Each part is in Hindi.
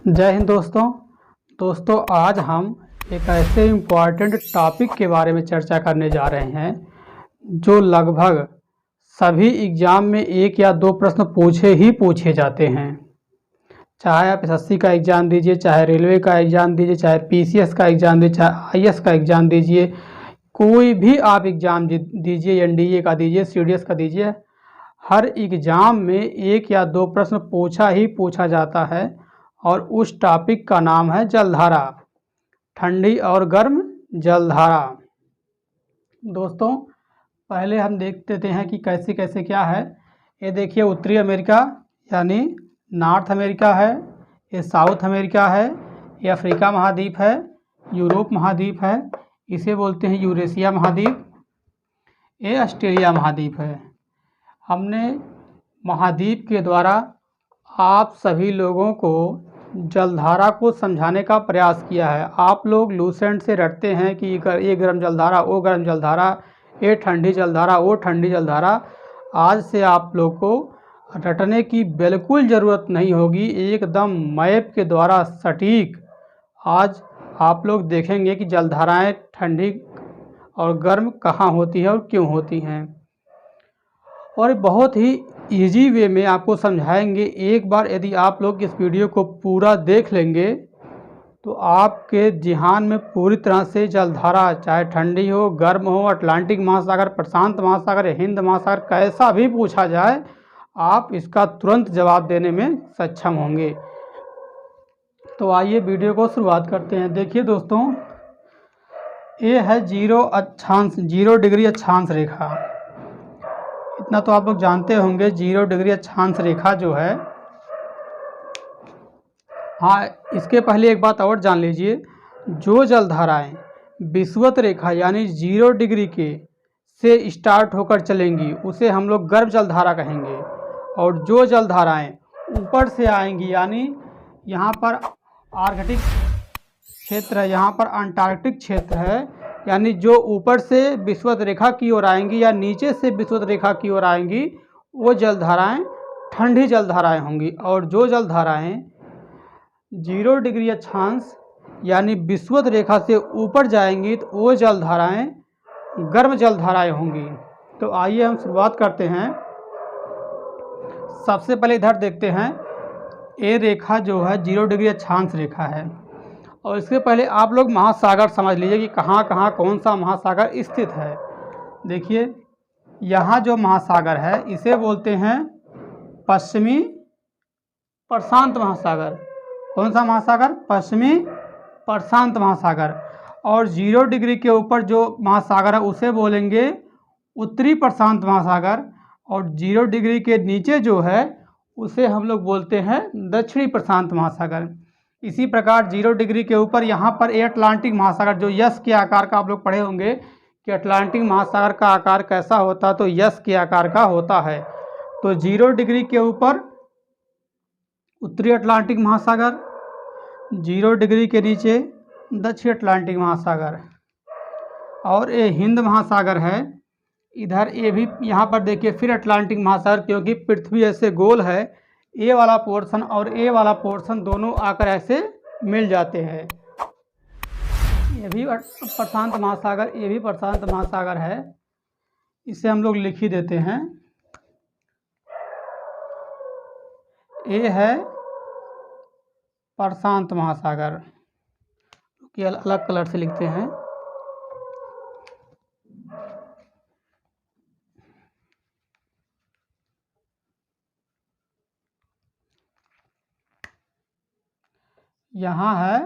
जय हिंद दोस्तों आज हम एक ऐसे इम्पॉर्टेंट टॉपिक के बारे में चर्चा करने जा रहे हैं जो लगभग सभी एग्ज़ाम में एक या दो प्रश्न पूछे जाते हैं। चाहे आप एसएससी का एग्ज़ाम दीजिए, चाहे रेलवे का एग्ज़ाम दीजिए, चाहे पीसीएस का एग्ज़ाम दीजिए, चाहे आईएएस का एग्ज़ाम दीजिए, कोई भी आप एग्ज़ाम दीजिए, एनडीए का दीजिए, सीडीएस का दीजिए, हर एग्ज़ाम में एक या दो प्रश्न पूछा जाता है और उस टॉपिक का नाम है जलधारा, ठंडी और गर्म जलधारा। दोस्तों पहले हम देख लेते हैं कि कैसे कैसे क्या है। ये देखिए उत्तरी अमेरिका यानी नॉर्थ अमेरिका है, ये साउथ अमेरिका है, ये अफ्रीका महाद्वीप है, यूरोप महाद्वीप है, इसे बोलते हैं यूरेशिया महाद्वीप, ये ऑस्ट्रेलिया महाद्वीप है। हमने महाद्वीप के द्वारा आप सभी लोगों को जलधारा को समझाने का प्रयास किया है। आप लोग लूसेंट से रटते हैं कि ये गर्म जलधारा, वो गर्म जलधारा, ये ठंडी जलधारा, वो ठंडी जलधारा। आज से आप लोग को रटने की बिल्कुल ज़रूरत नहीं होगी, एकदम मैप के द्वारा सटीक आज आप लोग देखेंगे कि जलधाराएं ठंडी और गर्म कहाँ होती है और क्यों होती हैं, और बहुत ही इजी वे में आपको समझाएंगे। एक बार यदि आप लोग इस वीडियो को पूरा देख लेंगे तो आपके ज़हन में पूरी तरह से जलधारा, चाहे ठंडी हो, गर्म हो, अटलांटिक महासागर, प्रशांत महासागर, हिंद महासागर, कैसा भी पूछा जाए आप इसका तुरंत जवाब देने में सक्षम होंगे। तो आइए वीडियो को शुरुआत करते हैं। देखिए दोस्तों, ये है 0 डिग्री अक्षांश रेखा। इतना तो आप लोग जानते होंगे, 0 डिग्री अक्षांश रेखा जो है, हाँ इसके पहले एक बात और जान लीजिए, जो जलधाराएं विषुवत रेखा यानी 0 डिग्री के से स्टार्ट होकर चलेंगी उसे हम लोग गर्म जलधारा कहेंगे, और जो जलधाराएं ऊपर से आएंगी यानी यहाँ पर आर्कटिक क्षेत्र है, यहाँ पर अंटार्कटिक क्षेत्र है, यानी जो ऊपर से विषुवत रेखा की ओर आएंगी या नीचे से विषुवत रेखा की ओर आएंगी वो जलधाराएं ठंडी जलधाराएं होंगी। और जो जलधाराएं 0 डिग्री अक्षांश यानी विषुवत रेखा से ऊपर जाएंगी तो वो जलधाराएं गर्म जलधाराएं होंगी। तो आइए हम शुरुआत करते हैं। सबसे पहले इधर देखते हैं, ये रेखा जो है 0 डिग्री अक्षांश रेखा है, और इसके पहले आप लोग महासागर समझ लीजिए कि कहाँ कहाँ कौन सा महासागर स्थित है। देखिए यहाँ जो महासागर है इसे बोलते हैं पश्चिमी प्रशांत महासागर। कौन सा महासागर? पश्चिमी प्रशांत महासागर। और 0 डिग्री के ऊपर जो महासागर है उसे बोलेंगे उत्तरी प्रशांत महासागर, और 0 डिग्री के नीचे जो है उसे हम लोग बोलते हैं दक्षिणी प्रशांत महासागर। इसी प्रकार 0 डिग्री के ऊपर यहाँ पर ए अटलांटिक महासागर, जो यस के आकार का आप लोग पढ़े होंगे कि अटलांटिक महासागर का आकार कैसा होता है, तो यस के आकार का होता है। तो 0 डिग्री के ऊपर उत्तरी अटलांटिक महासागर, 0 डिग्री के नीचे दक्षिण अटलांटिक महासागर, और ये हिंद महासागर है इधर। ये भी यहाँ पर देखिए फिर अटलांटिक महासागर, क्योंकि पृथ्वी ऐसे गोल है, ए वाला पोर्शन और ए वाला पोर्शन दोनों आकर ऐसे मिल जाते हैं। ये भी प्रशांत महासागर, ये भी प्रशांत महासागर है, इसे हम लोग लिख ही देते हैं। ये है प्रशांत महासागर, कि अलग कलर से लिखते हैं। यहाँ है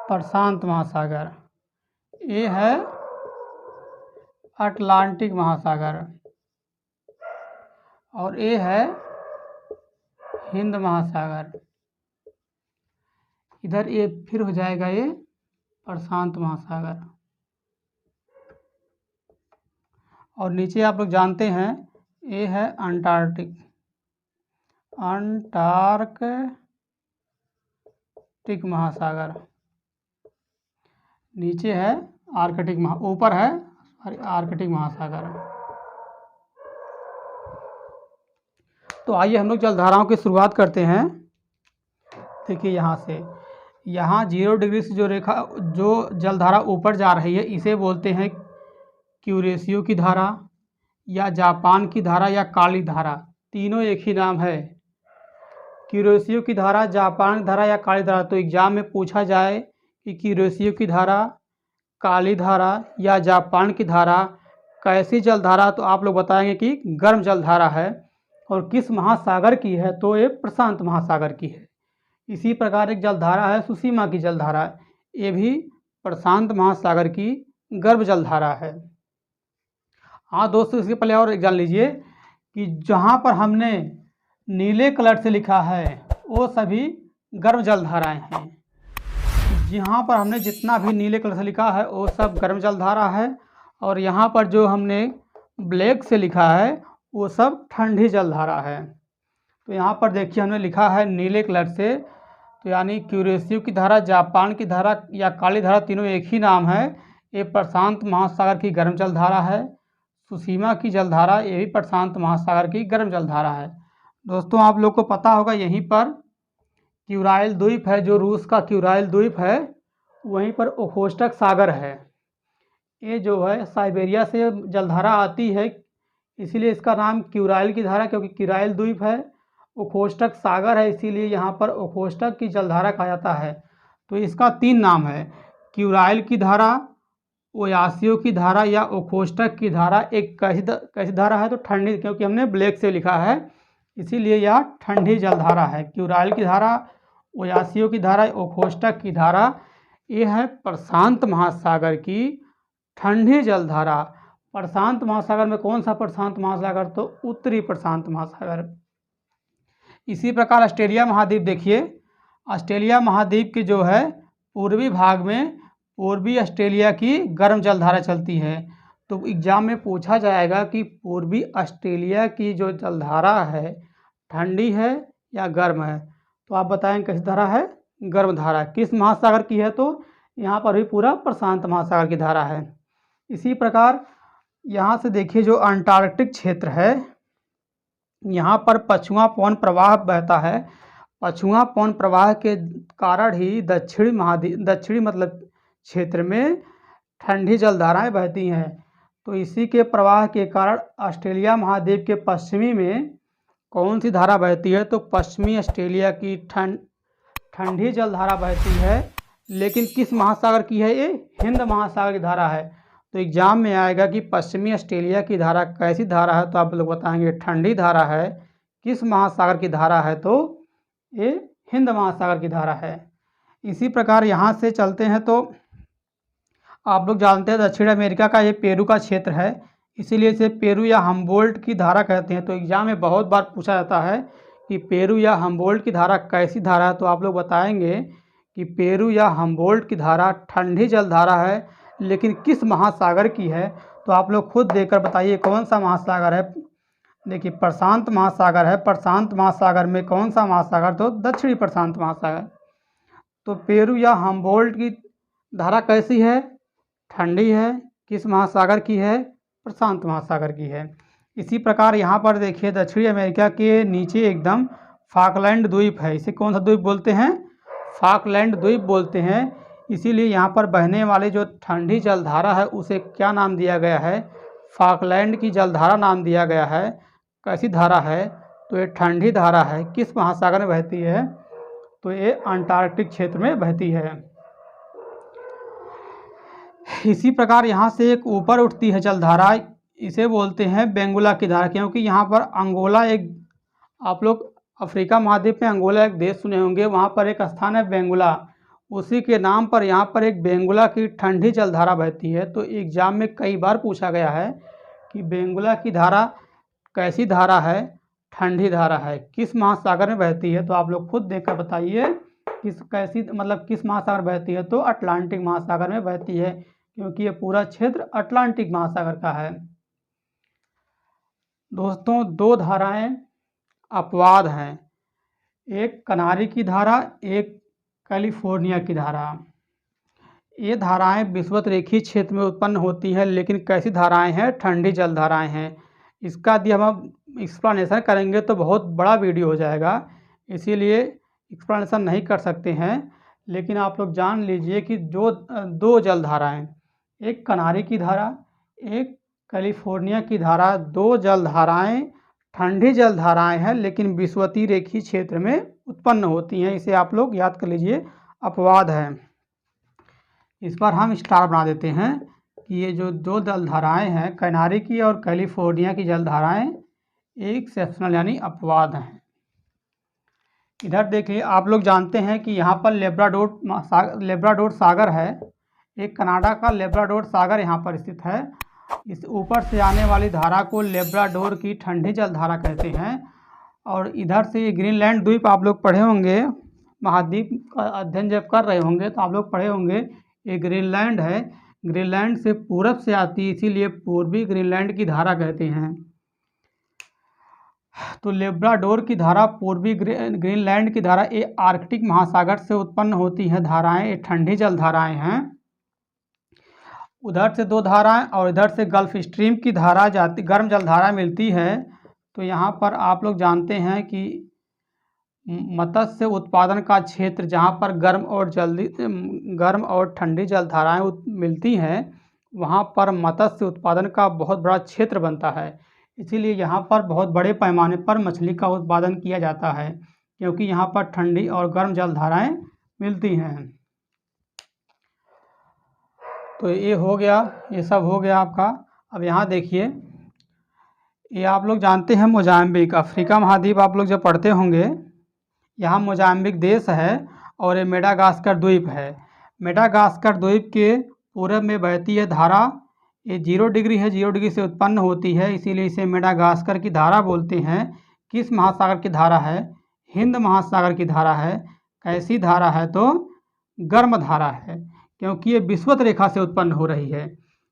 प्रशांत महासागर, ये है अटलांटिक महासागर, और ये है हिंद महासागर। इधर ये फिर हो जाएगा ये प्रशांत महासागर, और नीचे आप लोग जानते हैं ये है अंटार्कटिक महासागर, नीचे है ऊपर है आर्कटिक महासागर। तो आइए हम लोग जलधाराओं की शुरुआत करते हैं। देखिए यहाँ 0 डिग्री से जो जलधारा ऊपर जा रही है इसे बोलते हैं क्यूरेशियो की धारा या जापान की धारा या काली धारा। तीनों एक ही नाम है, क्यूरेशियो की धारा, जापान की धारा या काली धारा। तो एग्जाम में पूछा जाए कि क्यूरेशियो की धारा, काली धारा या जापान की धारा कैसी जलधारा, तो आप लोग बताएंगे कि गर्म जलधारा है। और किस महासागर की है, तो ये प्रशांत महासागर की है। इसी प्रकार एक जलधारा है सुसीमा की जलधारा, ये भी प्रशांत महासागर की गर्म जलधारा है। हाँ दोस्तों, इसके पहले और जान लीजिए कि जहाँ पर हमने नीले कलर से लिखा है वो सभी गर्म जलधाराएं हैं। यहाँ पर हमने जितना भी नीले कलर से लिखा है वो सब गर्म जलधारा है, और यहाँ पर जो हमने ब्लैक से लिखा है वो सब ठंडी जलधारा है। तो यहाँ पर देखिए हमने लिखा है नीले कलर से, तो यानी क्यूरेशियो की धारा, जापान की धारा या काली धारा तीनों एक ही नाम है। ये प्रशांत महासागर की गर्म जलधारा है। सुसीमा की जलधारा ये भी प्रशांत महासागर की गर्म जलधारा है। दोस्तों आप लोग को पता होगा यहीं पर क्यूराइल द्वीप है, जो रूस का क्यूराइल द्वीप है, वहीं पर ओखोस्टक सागर है। ये जो है साइबेरिया से जलधारा आती है, इसीलिए इसका नाम क्यूराइल की धारा, क्योंकि क्यूराइल द्वीप है, ओखोस्टक सागर है, इसीलिए यहाँ पर ओखोस्टक की जलधारा कहा जाता है। तो इसका 3 नाम है, क्यूराइल की धारा, ओयासियो की धारा या ओखोस्टक की धारा। एक कैसी धारा है, तो ठंडी, क्योंकि हमने ब्लैक से लिखा है इसीलिए यह ठंडी जलधारा है। क्यूराइल की धारा, ओयासियो की धारा, ओखोस्टक की धारा, ये है प्रशांत महासागर की ठंडी जलधारा। प्रशांत महासागर में कौन सा प्रशांत महासागर, तो उत्तरी प्रशांत महासागर। इसी प्रकार ऑस्ट्रेलिया महाद्वीप देखिए, ऑस्ट्रेलिया महाद्वीप के जो है पूर्वी भाग में पूर्वी ऑस्ट्रेलिया की गर्म जलधारा चलती है। तो एग्जाम में पूछा जाएगा कि पूर्वी ऑस्ट्रेलिया की जो जलधारा है ठंडी है या गर्म है, तो आप बताएंगे कैसी धारा है, गर्म धारा। किस महासागर की है, तो यहाँ पर भी पूरा प्रशांत महासागर की धारा है। इसी प्रकार यहाँ से देखिए जो अंटार्कटिक क्षेत्र है, यहाँ पर पछुआ पवन प्रवाह बहता है। पछुआ पवन प्रवाह के कारण ही दक्षिणी मतलब क्षेत्र में ठंडी जलधाराएं बहती हैं। तो इसी के प्रवाह के कारण ऑस्ट्रेलिया महाद्वीप के पश्चिमी में कौन सी धारा बहती है, तो पश्चिमी ऑस्ट्रेलिया की ठंडी जलधारा बहती है। लेकिन किस महासागर की है, ये हिंद महासागर की धारा है। तो एग्जाम में आएगा कि पश्चिमी ऑस्ट्रेलिया की धारा कैसी धारा है, तो आप लोग बताएंगे ठंडी धारा है। किस महासागर की धारा है, तो ये हिंद महासागर की धारा है। इसी प्रकार यहाँ से चलते हैं तो आप लोग जानते हैं दक्षिण अमेरिका का ये पेरू का क्षेत्र है, इसीलिए इसे पेरू या हम्बोल्ट की धारा कहते हैं। तो एग्जाम में बहुत बार पूछा जाता है कि पेरू या हम्बोल्ट की धारा कैसी धारा है, तो आप लोग बताएंगे कि पेरू या हम्बोल्ट की धारा ठंडी जलधारा है, लेकिन किस महासागर की है, तो आप लोग खुद देखकर बताइए कौन सा महासागर है। देखिए प्रशांत महासागर है, प्रशांत महासागर में कौन सा महासागर, तो दक्षिणी प्रशांत महासागर। तो पेरू या हम्बोल्ट की धारा कैसी है, ठंडी है। किस महासागर की है, प्रशांत महासागर की है। इसी प्रकार यहाँ पर देखिए दक्षिणी अमेरिका के नीचे एकदम फाकलैंड द्वीप है। इसे कौन सा द्वीप बोलते हैं, फाकलैंड द्वीप बोलते हैं। इसीलिए यहाँ पर बहने वाली जो ठंडी जलधारा है उसे क्या नाम दिया गया है, फाकलैंड की जलधारा नाम दिया गया है। कैसी धारा है, तो ये ठंडी धारा है। किस महासागर में बहती है, तो ये अंटार्कटिक क्षेत्र में बहती है। इसी प्रकार यहाँ से एक ऊपर उठती है जलधारा, इसे बोलते हैं बेंगुला की धारा, क्योंकि यहाँ पर अंगोला एक, आप लोग अफ्रीका महाद्वीप में अंगोला एक देश सुने होंगे, वहाँ पर एक स्थान है बेंगुला, उसी के नाम पर यहाँ पर एक बेंगुला की ठंडी जलधारा बहती है। तो एग्जाम में कई बार पूछा गया है कि बेंगुला की धारा कैसी धारा है, ठंडी धारा है। किस महासागर में बहती है, तो आप लोग खुद देखकर बताइए किस महासागर बहती है, तो अटलांटिक महासागर में बहती है, क्योंकि ये पूरा क्षेत्र अटलांटिक महासागर का है। दोस्तों 2 धाराएं अपवाद हैं, एक कनारी की धारा, एक कैलिफोर्निया की धारा। ये धाराएं विषुवत रेखीय क्षेत्र में उत्पन्न होती है, लेकिन कैसी धाराएं हैं, ठंडी जलधाराएं हैं। इसका यदि हम एक्सप्लेनेशन करेंगे तो बहुत बड़ा वीडियो हो जाएगा, इसीलिए एक्सप्लेनेशन नहीं कर सकते हैं, लेकिन आप लोग जान लीजिए कि जो दो जलधाराएं, एक कनारी की धारा, एक कैलिफोर्निया की धारा, दो जलधाराएं ठंडी जलधाराएं हैं, लेकिन विषुवतीय रेखीय क्षेत्र में उत्पन्न होती हैं। इसे आप लोग याद कर लीजिए, अपवाद है। इस पर हम स्टार बना देते हैं कि ये जो दो जलधाराएं हैं, कनारी की और कैलिफोर्निया की जलधाराएं एक्सेप्शनल यानी अपवाद हैं। इधर देखिए, आप लोग जानते हैं कि यहाँ पर लेब्राडोर सागर है। एक कनाडा का लेब्राडोर सागर यहाँ पर स्थित है। इस ऊपर से आने वाली धारा को लेब्राडोर की ठंडी जलधारा कहते हैं। और इधर से ग्रीनलैंड द्वीप आप लोग पढ़े होंगे, महाद्वीप का अध्ययन जब कर रहे होंगे तो आप लोग पढ़े होंगे ये ग्रीनलैंड है। ग्रीनलैंड से पूरब से आती है, इसीलिए पूर्वी ग्रीनलैंड की धारा कहते हैं। तो लेब्राडोर की धारा, पूर्वी ग्रीनलैंड की धारा, ये आर्कटिक महासागर से उत्पन्न होती है धाराएं, ये ठंडी जल धाराएं हैं। उधर से दो धाराएं और इधर से गल्फ स्ट्रीम की धारा जाती, गर्म जल धारा मिलती है। तो यहाँ पर आप लोग जानते हैं कि मत्स्य उत्पादन का क्षेत्र जहाँ पर गर्म और ठंडी जल धाराएँ मिलती हैं, वहाँ पर मत्स्य उत्पादन का बहुत बड़ा क्षेत्र बनता है। इसीलिए यहाँ पर बहुत बड़े पैमाने पर मछली का उत्पादन किया जाता है, क्योंकि यहाँ पर ठंडी और गर्म जल धाराएँ मिलती हैं। तो ये हो गया, ये सब हो गया आपका। अब यहाँ देखिए, ये आप लोग जानते हैं मोजाम्बिक, अफ्रीका महाद्वीप आप लोग जब पढ़ते होंगे, यहाँ मोजाम्बिक देश है और ये मेडागास्कर द्वीप है। मेडागास्कर द्वीप के पूरब में बहती है धारा, ये 0 डिग्री है, 0 डिग्री से उत्पन्न होती है, इसीलिए इसे मेडागास्कर की धारा बोलते हैं। किस महासागर की धारा है? हिंद महासागर की धारा है। कैसी धारा है? तो गर्म धारा है, क्योंकि ये विषुवत रेखा से उत्पन्न हो रही है।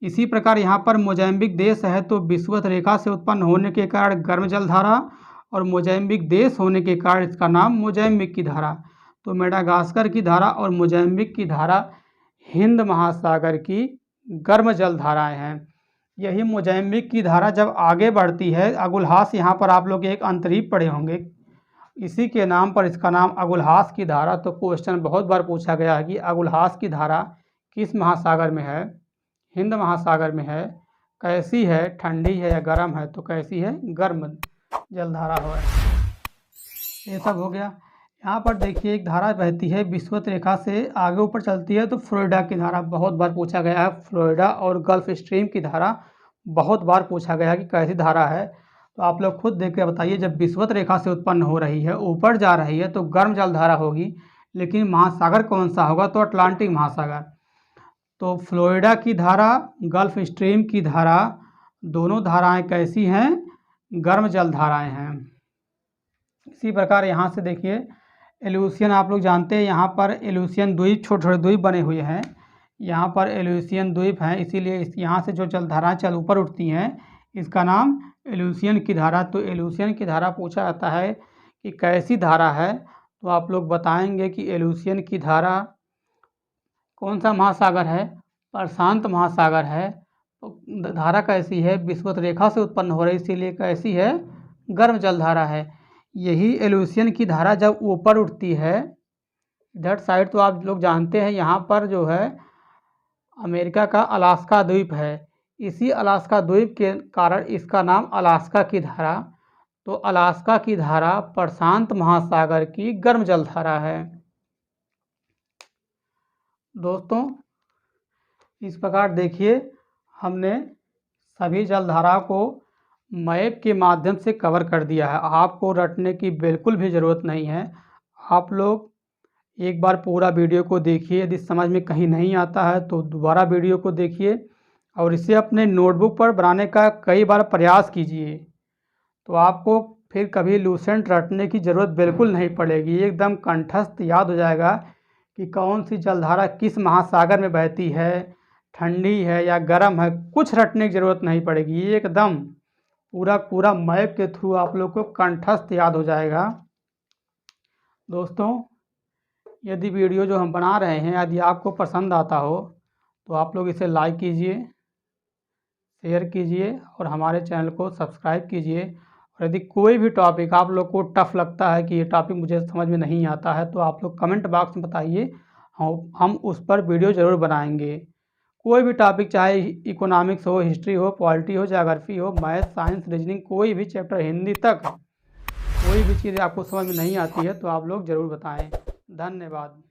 इसी प्रकार यहाँ पर मोजाम्बिक देश है, तो विषुवत रेखा से उत्पन्न होने के कारण गर्म जल धारा, और मोजाम्बिक देश होने के कारण इसका नाम मोजाम्बिक की धारा। तो मेडागास्कर की धारा और मोजाम्बिक की धारा हिंद महासागर की गर्म जल धाराएँ हैं। यही मोजाम्बिक की धारा जब आगे बढ़ती है, अगुलहास, यहाँ पर आप लोग एक अंतरीप पढ़े होंगे, इसी के नाम पर इसका नाम अगुलहास की धारा। तो क्वेश्चन बहुत बार पूछा गया है कि अगुलहास की धारा किस महासागर में है? हिंद महासागर में है। कैसी है? ठंडी है या गर्म है? तो कैसी है? गर्म जलधारा हो है। ये सब हो गया। यहाँ पर देखिए, एक धारा बहती है विषुवत रेखा से आगे ऊपर चलती है, तो फ्लोरिडा की धारा बहुत बार पूछा गया है। फ्लोरिडा और गल्फ स्ट्रीम की धारा बहुत बार पूछा गया है कि कैसी धारा है। तो आप लोग खुद देख के बताइए, जब विषुवत रेखा से उत्पन्न हो रही है, ऊपर जा रही है, तो गर्म जल धारा होगी, लेकिन महासागर कौन सा होगा? तो अटलांटिक महासागर। तो फ्लोरिडा की धारा, गल्फ स्ट्रीम की धारा, दोनों धाराएं कैसी हैं? गर्म जल धाराएं हैं। इसी प्रकार यहाँ से देखिए, एलुसियन आप लोग जानते हैं, यहाँ पर एलुसियन द्वीप, छोटे छोटे द्वीप बने हुए हैं, यहाँ पर एलुसियन द्वीप हैं, इसीलिए यहाँ से जो जल धाराएँ चल ऊपर उठती हैं, इसका नाम एलुसियन की धारा। तो एलुसियन की धारा पूछा जाता है कि कैसी धारा है, तो आप लोग बताएंगे कि एलुसियन की धारा कौन सा महासागर है? प्रशांत महासागर है। तो धारा कैसी है? विषुवत रेखा से उत्पन्न हो रही, इसीलिए कैसी है? गर्म जल धारा है। यही एलुसियन की धारा जब ऊपर उठती है इधर साइड, तो आप लोग जानते हैं यहाँ पर जो है अमेरिका का अलास्का द्वीप है, इसी अलास्का द्वीप के कारण इसका नाम अलास्का की धारा। तो अलास्का की धारा प्रशांत महासागर की गर्म जल धारा है। दोस्तों, इस प्रकार देखिए, हमने सभी जलधारा को मैप के माध्यम से कवर कर दिया है। आपको रटने की बिल्कुल भी ज़रूरत नहीं है। आप लोग एक बार पूरा वीडियो को देखिए, यदि समझ में कहीं नहीं आता है तो दोबारा वीडियो को देखिए और इसे अपने नोटबुक पर बनाने का कई बार प्रयास कीजिए, तो आपको फिर कभी लूसेंट रटने की ज़रूरत बिल्कुल नहीं पड़ेगी। एकदम कंठस्थ याद हो जाएगा कि कौन सी जलधारा किस महासागर में बहती है, ठंडी है या गर्म है, कुछ रटने की ज़रूरत नहीं पड़ेगी। एकदम पूरा मैप के थ्रू आप लोग को कंठस्थ याद हो जाएगा। दोस्तों, यदि वीडियो जो हम बना रहे हैं यदि आपको पसंद आता हो तो आप लोग इसे लाइक कीजिए, शेयर कीजिए और हमारे चैनल को सब्सक्राइब कीजिए और यदि कोई भी टॉपिक आप लोग को टफ लगता है कि ये टॉपिक मुझे समझ में नहीं आता है, तो आप लोग कमेंट बॉक्स में बताइए, हम उस पर वीडियो ज़रूर बनाएंगे। कोई भी टॉपिक, चाहे इकोनॉमिक्स हो, हिस्ट्री हो, पॉलिटी हो, ज्योग्राफी हो, मैथ, साइंस, रीजनिंग, कोई भी चैप्टर, हिंदी तक कोई भी चीज़ आपको समझ में नहीं आती है तो आप लोग ज़रूर बताएं। धन्यवाद।